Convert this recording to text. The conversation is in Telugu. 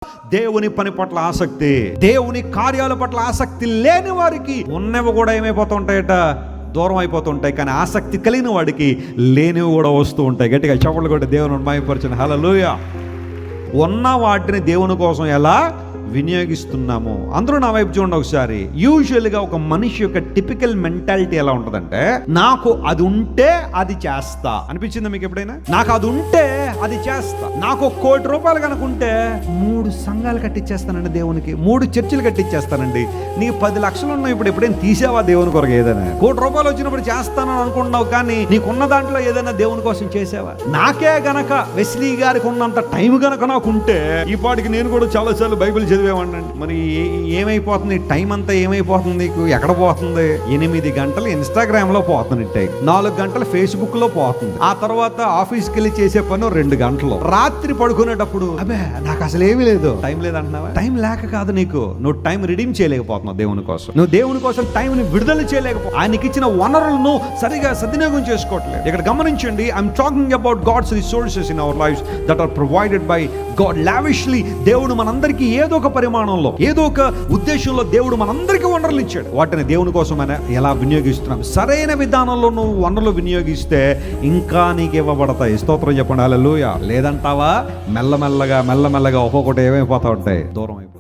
దేవుని పని పట్ల ఆసక్తి, దేవుని కార్యాల పట్ల ఆసక్తి లేని వారికి ఉన్నవి కూడా ఏమైపోతూ ఉంటాయట, దూరం అయిపోతుంటాయి. కానీ ఆసక్తి కలిగిన వాడికి లేనివి కూడా వస్తూ ఉంటాయి. గట్టిగా చప్పట్లు కొట్టి దేవుని మహిమపరచండి. హల్లెలూయా. ఉన్న వాటిని దేవుని కోసం ఎలా వినియోగిస్తున్నాము? అందరూ నా వైపు చూడండి ఒకసారి. యూజువల్గా ఒక మనిషి యొక్క టిపికల్ మెంటాలిటీ ఎలా ఉంటుందంటే, నాకు అది ఉంటే అది చేస్తా అనిపించిందా మీకు ఎప్పుడైనా? నాకు అది ఉంటే అది చేస్తా. నాకు ₹1,00,00,000 కనుక ఉంటే 3 సంఘాలు కట్టించేస్తానండి, దేవునికి 3 చర్చిలు కట్టించేస్తానండి. నీకు 10 లక్షలు ఉన్నాయి, ఇప్పుడు ఎప్పుడైనా తీసావా దేవుని కొరకు? ఏదైనా ₹1,00,00,000 వచ్చినప్పుడు చేస్తానని అనుకుంటున్నావు, కానీ నీకున్న దాంట్లో ఏదైనా దేవుని కోసం చేసావా? నాకే గనక వెస్లీ గారికి ఉన్నంత టైం గనక నాకుంటే ఈ పాటికి నేను కూడా చాలాసార్లు బైబిల్ చదివేవాడినండి. మరి ఏమైపోతుంది టైం అంతా? ఏమైపోతుంది నీకు? ఎక్కడ పోతుంది? 8 గంటలు ఇన్స్టాగ్రామ్ లో పోతుంది టైం, 4 గంటలు ఫేస్బుక్ లో పోతుంది, ఆ తర్వాత ఆఫీస్కి వెళ్ళి చేసే పని 2 గంటలు, రాత్రి పడుకునేటప్పుడు అబ్బే నాకు అసలు ఏమీ లేదు, టైం లేదంటున్నావా? టైం లేక కాదు, నువ్వు టైం రిడీమ్ చేయలేకపోతున్నావు దేవుని కోసం. నువ్వు దేవుని కోసం టైం ని విడుదల చేయలేకపో, ఆయనకి ఇచ్చిన వనరులను సరిగా సద్వినియోగం చేసుకోవట్లేదు. ఇక్కడ గమనించండి, I'm talking about God's resources in our lives that are provided by God lavishly. దేవుడు మనందరికీ ఏదో ఒక పరిమాణంలో, ఏదో ఒక ఉద్దేశంలో దేవుడు మనందరికీ వనరులు ఇచ్చాడు. వాటిని దేవుని కోసం ఎలా వినియోగిస్తున్నాం? సరైన విధానంలో నువ్వు వనరులు వినియోగిస్తే ఇంకా నీకు ఇవ్వబడతాయి. స్తోత్రం చెప్పండి. హల్లెలూయా. లేదంటావా మెల్లమెల్లగా ఒక్కొక్కటి ఏమైపోతా ఉంటాయి, దూరం అయిపోతాయి.